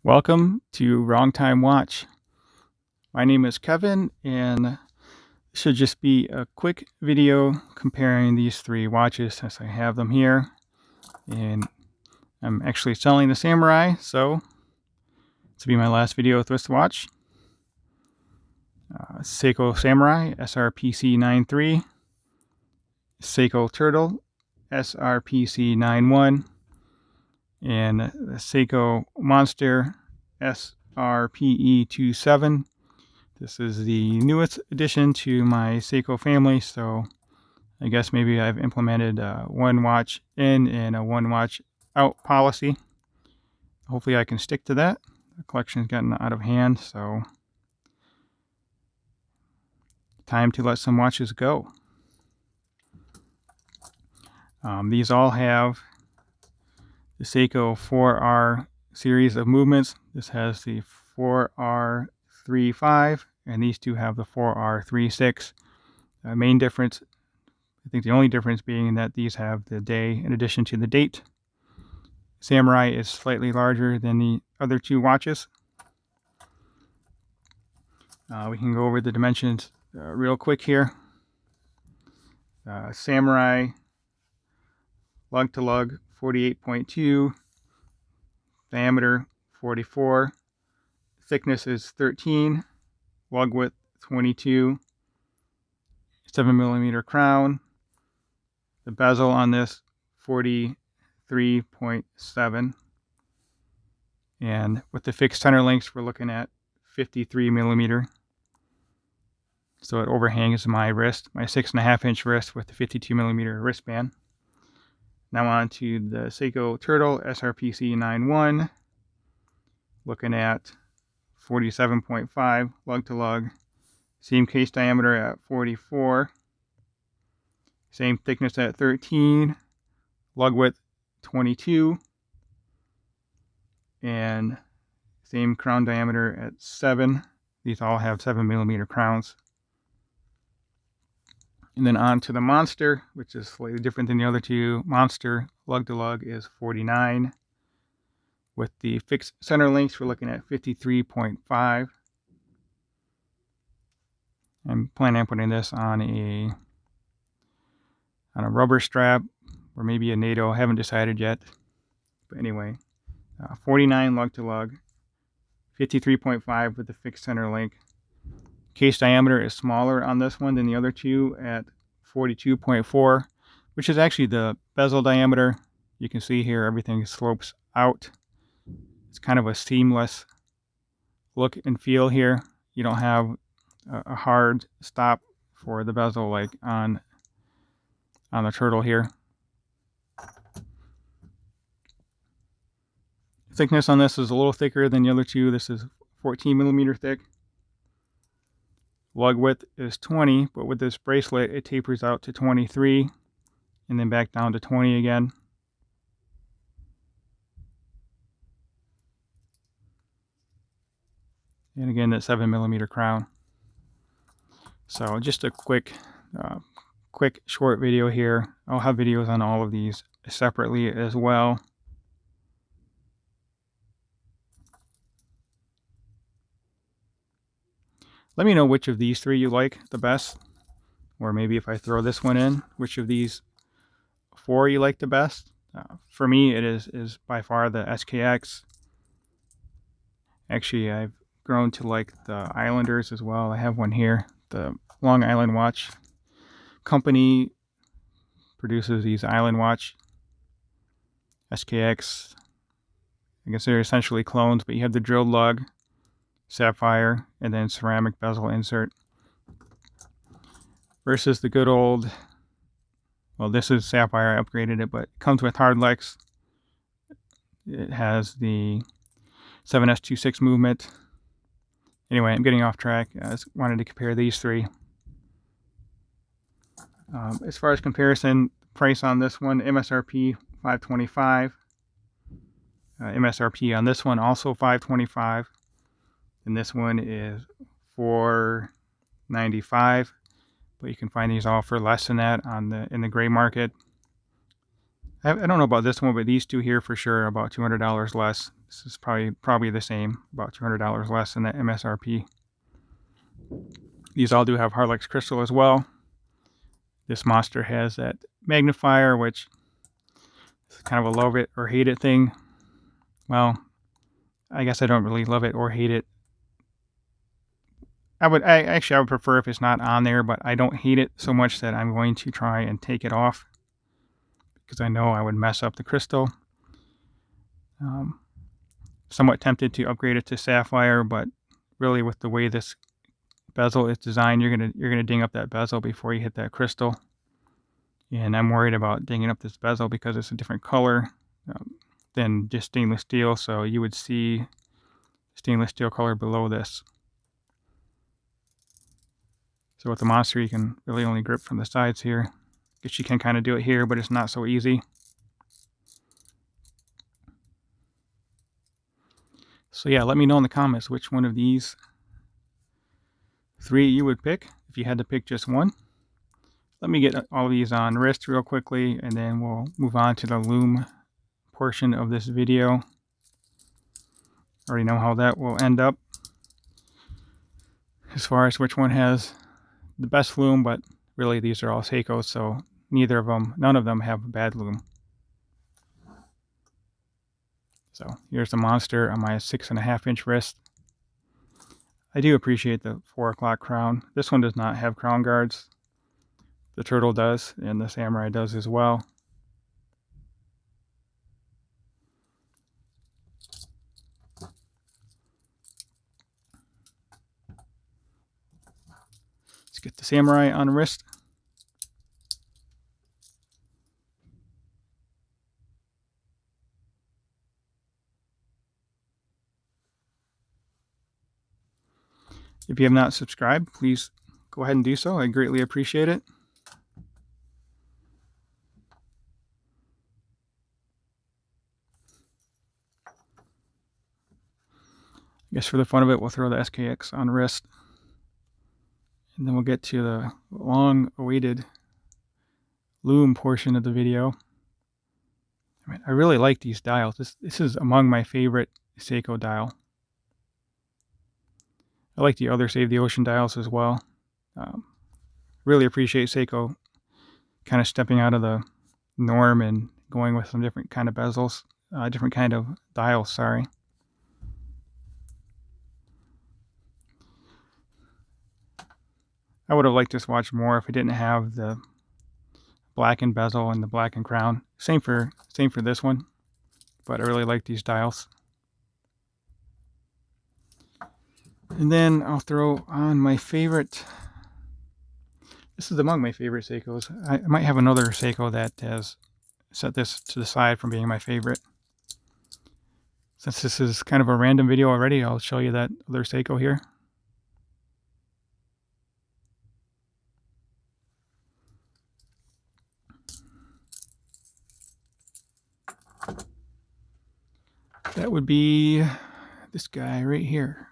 Welcome to Wrong Time Watch. My name is Kevin, and this should just be a quick video comparing these three watches since I have them here. And I'm actually selling the Samurai, so this will be my last video with this watch. Seiko Samurai SRPC93, Seiko Turtle SRPC91, and the Seiko Monster SRPE27. This is the newest addition to my Seiko family, so I guess maybe I've implemented a one watch in and a one watch out policy. Hopefully I can stick to that. The collection's gotten out of hand, so time to let some watches go. These all have the Seiko 4R series of movements. This has the 4R35, and these two have the 4R36. Main difference, I think the only difference being that these have the day in addition to the date. Samurai is slightly larger than the other two watches. We can go over the dimensions real quick here. Samurai lug to lug 48.2, diameter 44, thickness is 13, lug width 22, 7mm crown. The bezel on this 43.7, and with the fixed center links we're looking at 53mm. So it overhangs my wrist, my 6.5-inch wrist with the 52mm wristband. Now on to the Seiko Turtle SRPC91, looking at 47.5 lug to lug, same case diameter at 44, same thickness at 13, lug width 22, and same crown diameter at 7. These all have 7mm crowns. And then on to the Monster, which is slightly different than the other two. Monster lug to lug is 49. With the fixed center links, we're looking at 53.5. I'm planning on putting this on a rubber strap or maybe a NATO. I haven't decided yet. But anyway, 49 lug to lug, 53.5 with the fixed center link. Case diameter is smaller on this one than the other two at 42.4, which is actually the bezel diameter. You can see here everything slopes out. It's kind of a seamless look and feel here. You don't have a hard stop for the bezel like on the Turtle here. Thickness on this is a little thicker than the other two. This is 14mm thick. Lug width is 20, but with this bracelet it tapers out to 23 and then back down to 20 again. And again, that 7mm crown. So just a quick short video here. I'll have videos on all of these separately as well. Let me know which of these three you like the best, or maybe if I throw this one in, which of these four you like the best. For me, it is by far the SKX. Actually, I've grown to like the Islanders as well. I have one here. The Long Island Watch Company produces these Island Watch SKX. I guess they're essentially clones, but you have the drilled lug, sapphire, and then ceramic bezel insert. Versus the good old, well, this is sapphire. I upgraded it, but it comes with hard legs. It has the 7S26 movement. Anyway, I'm getting off track. I just wanted to compare these three. As far as comparison, price on this one, MSRP $525. MSRP on this one also $525. And this one is $495. But you can find these all for less than that in the gray market. I don't know about this one, but these two here for sure are about $200 less This is probably the same, about $200 less than the MSRP. These all do have Harlex crystal as well. This monster has that magnifier, which is kind of a love it or hate it thing. Well, I guess I don't really love it or hate it. I would prefer if it's not on there, but I don't hate it so much that I'm going to try and take it off, because I know I would mess up the crystal. Somewhat tempted to upgrade it to sapphire, but really with the way this bezel is designed, you're gonna ding up that bezel before you hit that crystal. And I'm worried about dinging up this bezel because it's a different color than just stainless steel, so you would see stainless steel color below this. So with the monster, you can really only grip from the sides here. I guess you can kind of do it here, but it's not so easy. So yeah, let me know in the comments which one of these 3 you would pick if you had to pick just one. Let me get all of these on wrist real quickly, and then we'll move on to the Lume portion of this video. Already know how that will end up as far as which one has the best lume, but really these are all Seikos, so none of them have a bad lume. So here's the monster on my 6.5-inch wrist. I do appreciate the 4 o'clock crown. This one does not have crown guards. The turtle does, and the samurai does as well. Let's get the samurai on the wrist. If you have not subscribed, please go ahead and do so. I greatly appreciate it. I guess for the fun of it, we'll throw the SKX on wrist. And then we'll get to the long-awaited lume portion of the video. I really like these dials. This is among my favorite Seiko dial. I like the other Save the Ocean dials as well. Really appreciate Seiko kind of stepping out of the norm and going with some different kind of bezels, different kind of dials, sorry. I would have liked this watch more if it didn't have the blackened bezel and the blackened crown. Same for this one, but I really like these dials. And then I'll throw on my favorite. This is among my favorite Seikos. I might have another Seiko that has set this to the side from being my favorite. Since this is kind of a random video already, I'll show you that other Seiko here. That would be this guy right here.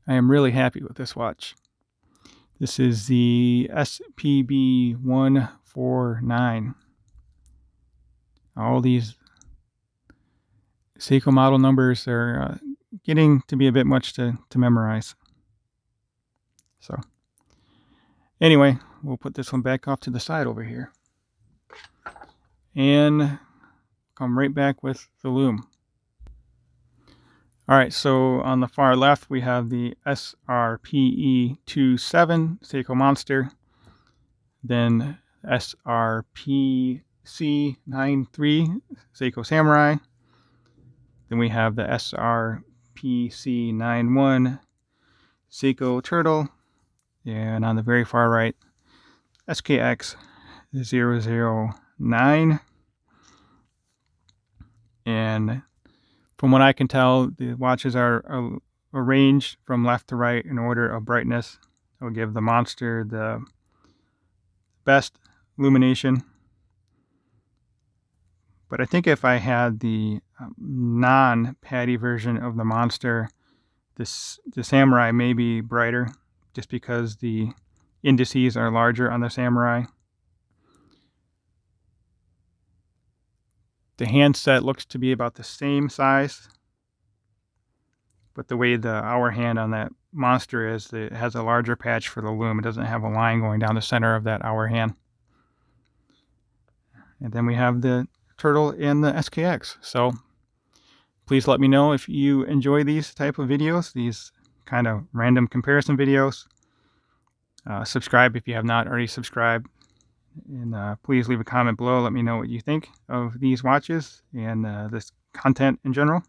I am really happy with this watch. This is the SPB149. All these Seiko model numbers are getting to be a bit much to memorize. So anyway, we'll put this one back off to the side over here. And come right back with the lume. Alright, so on the far left we have the SRPE27 Seiko Monster. Then SRPC93 Seiko Samurai. Then we have the SRPC91 Seiko Turtle. And on the very far right, SKX009. And from what I can tell, the watches are arranged from left to right in order of brightness. I will give the monster the best illumination. But I think if I had the non-patty version of the monster, the samurai may be brighter, just because the indices are larger on the samurai. The handset looks to be about the same size, but the way the hour hand on that monster is, it has a larger patch for the Lume. It doesn't have a line going down the center of that hour hand. And then we have the turtle and the SKX. So please let me know if you enjoy these type of videos, these kind of random comparison videos. Subscribe if you have not already subscribed. And please leave a comment below. Let me know what you think of these watches and this content in general.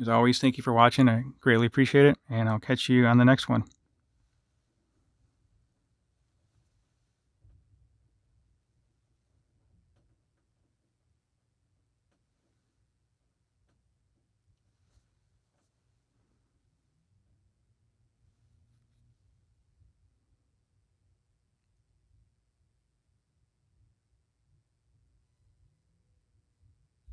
As always, thank you for watching. I greatly appreciate it. And I'll catch you on the next one.